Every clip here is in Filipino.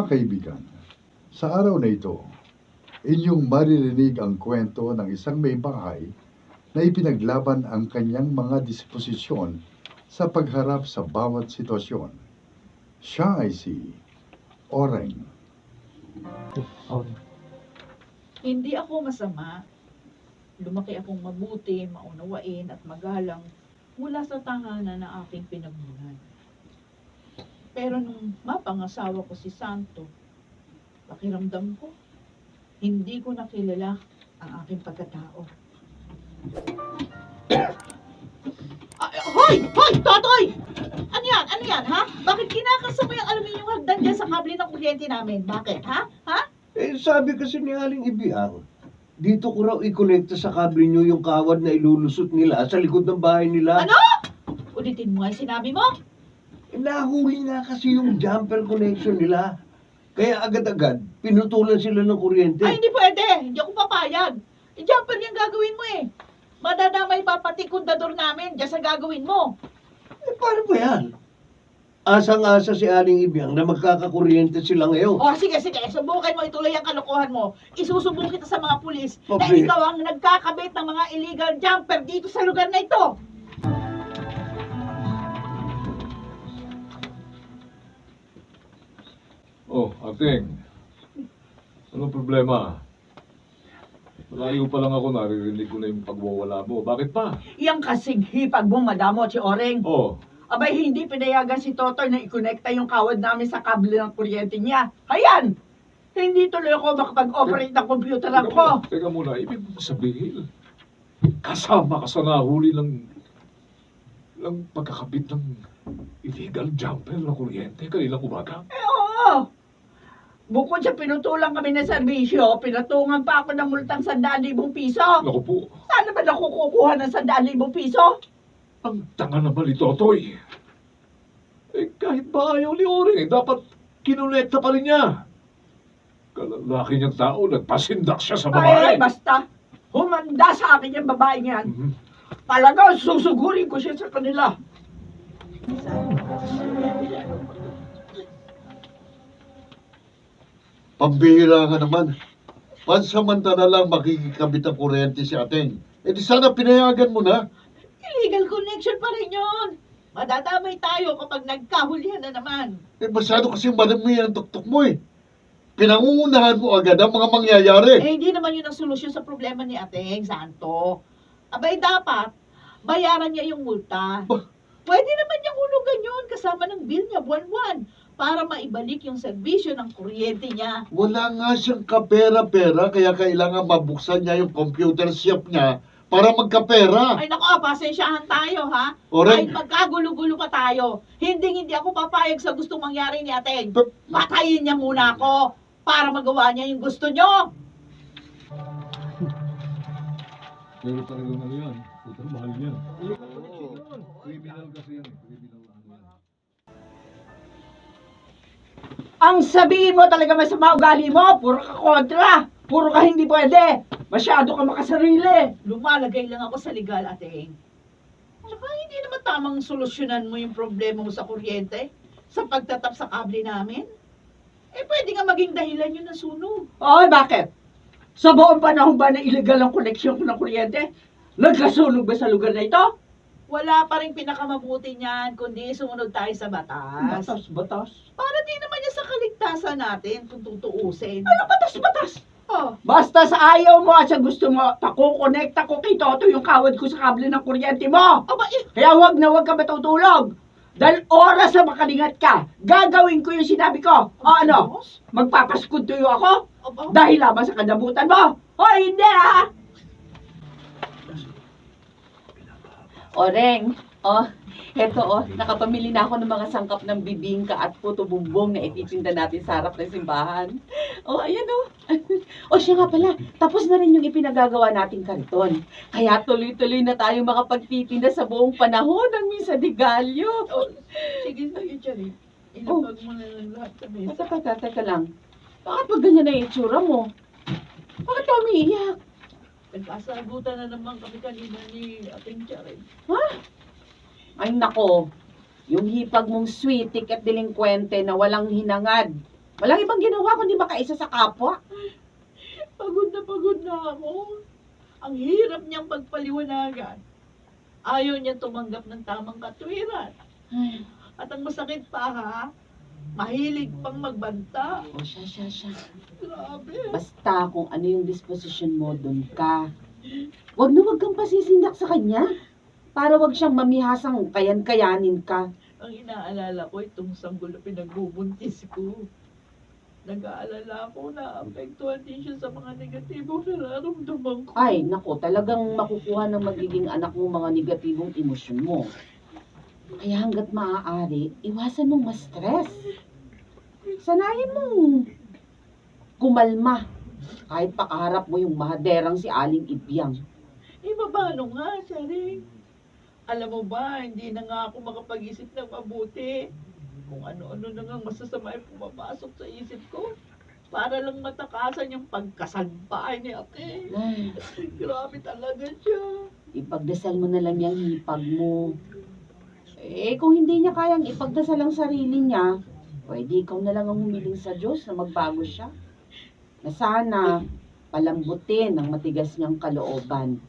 Mga kaibigan, sa araw na ito, inyong maririnig ang kwento ng isang may bahay na ipinaglaban ang kanyang mga disposisyon sa pagharap sa bawat sitwasyon. Siya ay si Oreng. Hindi ako masama. Lumaki akong mabuti, maunawain at magalang mula sa tahanan ng aking pinagmulan. Pero nung mapangasawa ko si Santo, pakiramdam ko, hindi ko nakilala ang aking pagkatao. Hoy! Hoy! Totoy! Ano yan? Ano yan, ha? Bakit kinakasama yung aluminium hagdan dyan sa kable ng kuryente namin? Bakit, ha? Ha? Eh, sabi kasi ni Aling Ibiang, dito ko raw i-connecta sa kable nyo yung kawad na ilulusot nila sa likod ng bahay nila. Ano? Ulitin mo ang sinabi mo? Eh, nahuli nga kasi yung jumper connection nila. Kaya agad-agad, pinutulan sila ng kuryente. Ay, hindi pwede. Hindi ako papayag. I-jumper yung gagawin mo eh. Madadamay pa pati kundador namin dyan sa gagawin mo. Eh, paano ba yan? Asang-asa si Aling Ibiang na magkakakuryente sila ngayon. O, sige, sige. Subukan mo ituloy ang kalokohan mo. Isusubong kita sa mga pulis na Papi. ikaw ang nagkakabit ng mga illegal jumper dito sa lugar na ito. Oh, Ating. Anong problema? Malayo pa lang ako, naririnig ko na yung pagwawala mo. Bakit pa? Yang kasing hipag mo, madamo, si Oreng. Oh, Abay, hindi pinayagan si Totoy na ikonekta yung kawad namin sa kable ng kuryente niya. Hayan! Hindi tuloy ako makapag-operate ng computer ko. Teka muna, ibig mo sabihin, kasama ka sa nahuli ng pagkakabit ng illegal jumper na kuryente kanilang umaga? Oo. Bukod sa pinutulang kami ng serbisyo, pinatungan pa ako ng multang 100,000 piso. Naku po, Saan naman ako kukuha ng 100,000 piso? ang tanga naman ni Totoy. Eh, kahit ba ayaw ni Oring, dapat kinonekta pa rin niya. Kalalaki niyang tao, nagpasindak siya sa babae. Ay, basta. Humanda sa akin yung babae niyan. Mhm. Talaga, susugurin ko siya sa kanila. Pambihira ka naman. Pansamantala lang makikikabit ang kuryente si Ateng. Eh di sana pinayagan mo na. Illegal connection pa rin yun. Madadamay tayo kapag nagkahulihan na naman. Eh masyado kasi marami ang tuktok mo eh. Pinangungunahan mo agad ang mga mangyayari. Eh, hindi naman yun ang solusyon sa problema ni Ateng, Santo. Abay, dapat, bayaran niya yung multa. Bah. Pwede naman niyang hulugan yun kasama ng bill niya buwan-buwan para maibalik yung serbisyo ng kuryente niya. Wala nga siyang kapera-pera kaya kailangan mabuksan niya yung computer shop niya para magkapera. Ay nako, pasensyahan tayo ha. Oreng. Kahit magkagulo-gulo pa tayo, hindi ako papayag sa gustong mangyari ni Ateng. Pero- Patayin niya muna ako para magawa niya yung gusto niyo. Pero talagang ano yan, puta, mahal yan. Criminal kasi yan, criminal ano yan. Ang sabihin mo talaga masama ugali mo, puro ka kontra. Puro ka hindi pwede. Masyado ka makasarili. Lumalagay lang ako sa legal, Ateng. Tsaka hindi naman tamang solusyonan mo yung problema mo sa kuryente sa pagtatap sa kable namin. Eh, pwede nga maging dahilan yun ng sunog. Ay, bakit? Sa buong panahon ba na illegal ang koneksyon ko ng kuryente? Nagkasunog ba sa lugar na ito? Wala pa rin pinakamabuti niyan, kundi sumunod tayo sa batas. Batas? Para di naman yan sa kaligtasan natin kung tutuusin. Ano batas? Oh. Basta sa ayaw mo at sa gusto mo, pakukonekta ko kay Toto yung kawad ko sa kable ng kuryente mo. Aba, kaya wag na wag ka matutulog. Dahil oras na makalingat ka, gagawin ko yung sinabi ko. O ano, magpapaskuntuyo ako? Dahil lamang sa kadabutan mo? O hindi ha? Oreng, eto nakapamili na ako ng mga sangkap ng bibingka at puto bumbong na ititinda natin sa harap ng simbahan. Ayan siya nga pala, tapos na rin yung ipinagagawa nating kariton. Kaya tuloy-tuloy na tayo makapagtitinda sa buong panahon ng Misa de Gallo. Sige, Jerry. Ilapag mo na lang lahat sa mesa. Teka lang. Bakit pag ganyan na yung itsura mo? Bakit ka umiiyak? Nagkasagutan na naman kami kanina ni Ating Charin. Ha? Ay nako, yung hipag mong sweetik at delinkwente na walang hinangad Walang ibang ginawa kundi makaisa sa kapwa. Pagod na ako. Ang hirap niyang pagpaliwanagan. Ayaw niya tumanggap ng tamang katwiran. Ay, At ang masakit pa ha, mahilig pang magbanta. o siya. Grabe. Basta kung ano yung disposisyon mo, dun ka. Wag kang pasisindak sa kanya. Para wag siyang mamihasang kayan-kayanin ka. Ang inaalala ko itong sanggol na pinagbubuntis ko. Nag-aalala ako na apektuhan din siya sa mga negatibong nararamdaman ko. Ay, nako, talagang makukuha ng magiging anak mo mga negatibong emosyon mo. Kaya hanggat maaari, iwasan mong ma-stress. Sanayin mong kumalma. Kahit pakaharap mo yung mahaderang si Aling Ibyang. Paano nga, Charing? Alam mo ba, hindi na nga ako makapag-isip ng mabuti. Kung ano-ano na nga masasama yung pumapasok sa isip ko. Para lang matakasan yung pagkasalbahay ni ate. Ay, Grabe talaga siya. ipagdasal mo na lang yung hipag mo. Eh, kung hindi niya kayang ipagdasal ang sarili niya, pwede ikaw na lang ang humiling sa Diyos na magbago siya. Na sana palambutin ang matigas niyang kalooban.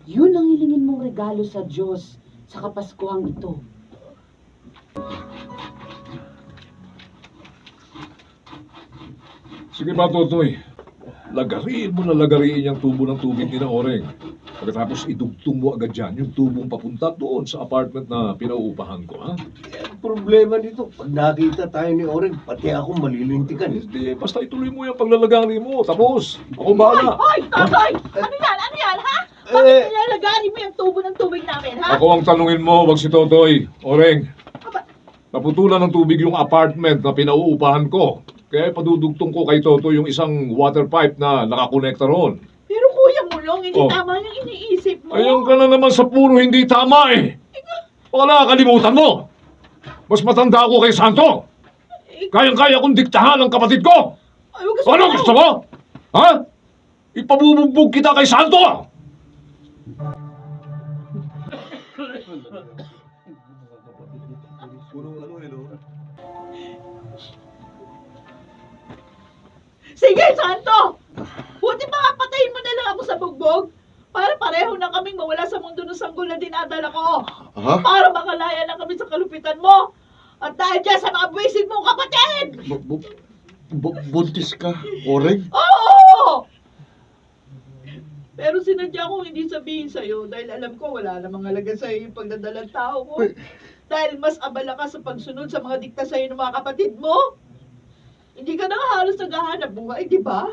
Yun ang hilingin mong regalo sa Diyos sa Kapaskuhang ito. Sige ba, Totoy? Lagariin mo na lagariin yung tubo ng tubig ni na Oreng. Pagkatapos idugtong mo agad dyan yung tubong papunta doon sa apartment na pinauupahan ko, ha? Ang problema dito, pag nakita tayo ni Oreng, pati ako malilintikan. Hindi, basta ituloy mo yung paglalagari mo. Tapos, ako bahala. Hoy, Totoy! Ano yan, ha? Bakit nilalagari mo yung tubo ng tubig namin, ha? Ako ang tanungin mo, wag si Totoy. Oreng, naputulan ng tubig yung apartment na pinauupahan ko. Kaya padudugtong ko kay Totoy yung isang water pipe na nakakonekta roon. Pero Kuya Mulong, hindi Oh. tama yung iniisip mo. Ayun ka na naman sa puro hindi tama eh. Baka nakakalimutan mo. Mas matanda ako kay Santo. Kayang-kaya kong diktahan ang kapatid ko. Ay, huwag ka Ano sumayaw. gusto mo? Ha? Ipabubugbog kita kay Santo. Sige, Santo! Buti pa nga patayin mo na lang ako sa bugbog. Para pareho na kaming mawala sa mundo ng sanggol na dinadala ko. Ha? Para makalaya na kami sa kalupitan mo. At dahil dyan sa mga buwisit mong kapatid! Buntis ka, Oreng? Oo! Pero sinadya kong hindi sabihin sa'yo dahil alam ko wala namang halaga sa'yo yung pagdadalang tao ko. Dahil mas abala ka sa pagsunod sa mga dikta sa'yo ng mga kapatid mo. Hindi ka na nga halos naghahanap buhay, di ba?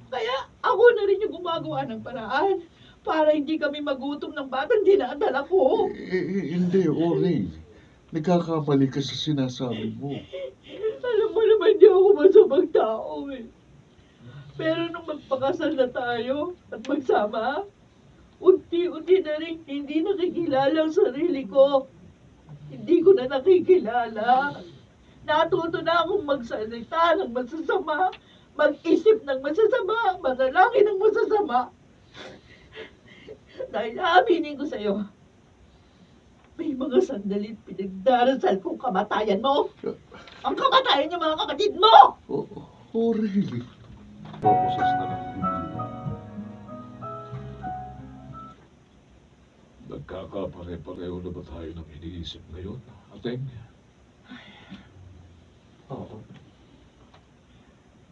Kaya ako na rin yung gumagawa ng paraan para hindi kami magutom ng batang dinadala ko. Hindi, Oreng. Nagkakamali ka sa sinasabi mo. Alam mo naman di ako masamang tao eh. Pero nung magpakasal na tayo at magsama, unti-unti na rin hindi nakikilala ang sarili ko. Hindi ko na nakikilala. Natuto na akong magsalita ng masasama, mag-isip ng masasama, manalangin ng masasama. Dahil aminin ko sa'yo, may mga sandalit pinagdarasal kong kamatayan mo. Ang kamatayan ng mga kapatid mo! Oreng. Purposes na lang. Nagkakapare-pareho na ba tayo ng iniisip ngayon, Ateng? Oo.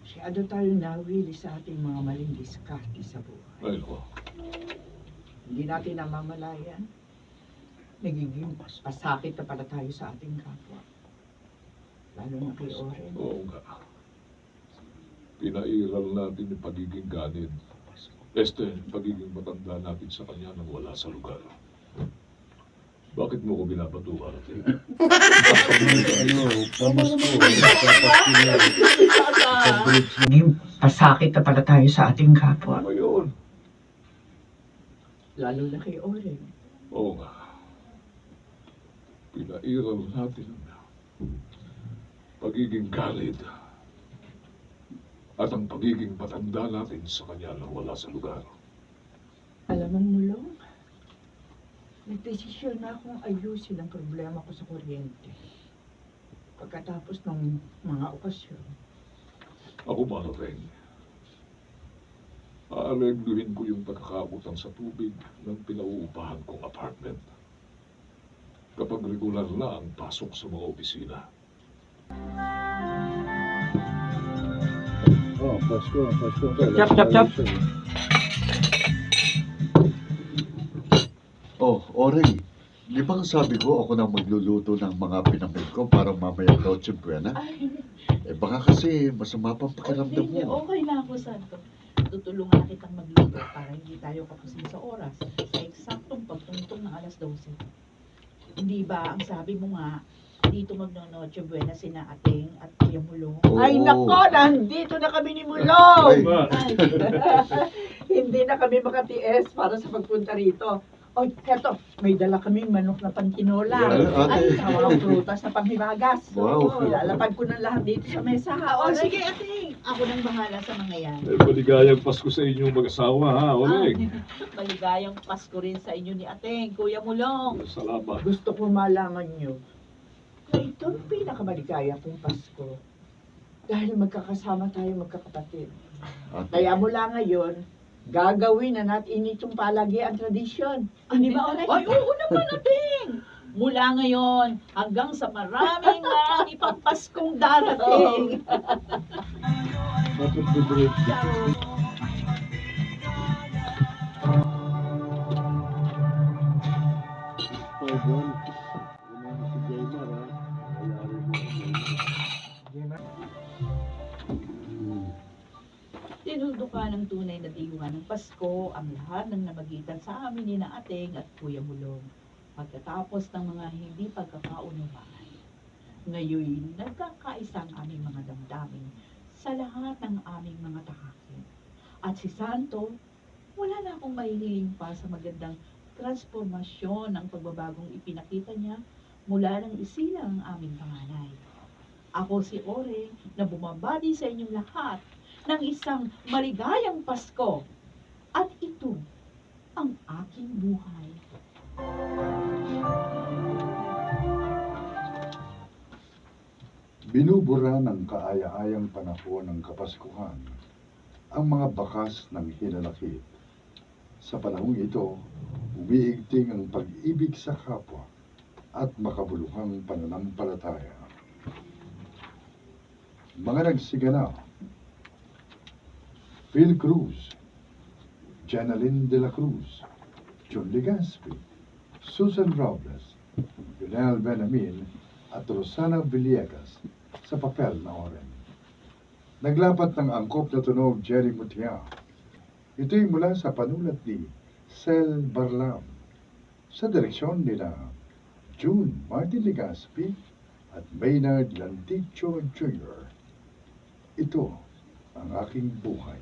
Masyado tayo nawili sa ating mga maling diskarte sa buhay. Ay, ko. Hindi natin namamalayan. Nagiging pasakit na pala tayo sa ating kapwa. Lalo na kay Oren. Oo nga. Pinairal natin yung pagiging ganid. Pagiging matanda natin sa kanya nang wala sa lugar. Bakit mo ko binabatuan, Ateng? Naging pasakit na pala tayo sa ating kapwa. Ano yun? Lalo na kay Oren. Oo nga. Pinairal natin ang pagiging ganid. At ang pagiging matanda natin sa kanya nang wala sa lugar. Alam mong Mulong, nagdesisyon na akong ayusin ang problema ko sa kuryente. pagkatapos ng mga okasyon. Ako, Manoteng, aaregluhin ko yung pagkakautang sa tubig ng pinauupahan kong apartment. Kapag regular na ang pasok sa mga opisina. Oh, Pasko. Chap, chap, chap. Oh, Oreng, di ba sabi ko ako na magluluto ng mga pinamit ko para mamaya Noche Buena? Ay, Eh baka kasi masama pang pakiramdam hindi, mo. okay na ako, Santo. Tutulungan kitang magluto para hindi tayo kapusin sa oras sa eksaktong pagtungtong ng alas 12. Hindi ba ang sabi mo nga, dito magno-Noche Buena sina Ating at Kuya Mulong? Oo. Ay nako, nandito na kami ni Mulong! Ay. Ay, Hindi na kami makatiis para sa pagpunta rito. O, heto, may dala kaming manok na pantinola. Yan, ate. Ay, sa mga prutas na panghimagas. Wow. Ilalapag ko ng lahat dito sa mesa. ha? O Oray. sige, ating. Ako nang bahala sa mga yan. Maligayang Pasko sa inyong mag-asawa, ha, Oleg? Maligayang Pasko rin sa inyo ni Ateng, Kuya Mulong. Salamat. Gusto ko malaman nyo na ito ang pinakamaligaya kong Pasko. Dahil magkakasama tayo magkakapatid. Ate, Kaya mula ngayon, gagawin na natin itong palagi ang tradisyon. Di ba, Oray? Ay, oo naman, Ateng. Mula ngayon hanggang sa maraming ipang Paskong darating. dapat bibigay. Tinuduka ng tunay na diyuhan ng Pasko ang lahat ng namagitan sa amin ni na Ateng at Kuya Mulong. Pagkatapos ng mga hindi pagkakaunawaan, ngayon nagkakaisa ang aming mga damdamin sa lahat ng aming mga tahakin. At si Santo, wala na akong mahihiling pa sa magandang transformasyon ng pagbabagong ipinakita niya mula nang isilang ang aming panganay. Ako si Ore na bumabati sa inyong lahat ng isang maligayang Pasko. At ito ang aking buhay. Binubura ng kaaya-ayang panahon ng Kapaskuhan ang mga bakas ng hinanakit. Sa panahong ito, umiigting ang pag-ibig sa kapwa at makabuluhang pananampalataya. Mga nagsiganap, Phil Cruz, Janeline de la Cruz, John Legaspi, Susan Robles, Lionel Benamin at Rosana Villegas sa papel na Oren. Naglapat ng angkop na tunog Jerry Mutia. Ito'y mula sa panulat ni Sel Barlam sa direksyon nila June Martin Legaspi at Maynard Lanticho Jr. Ito ang aking buhay.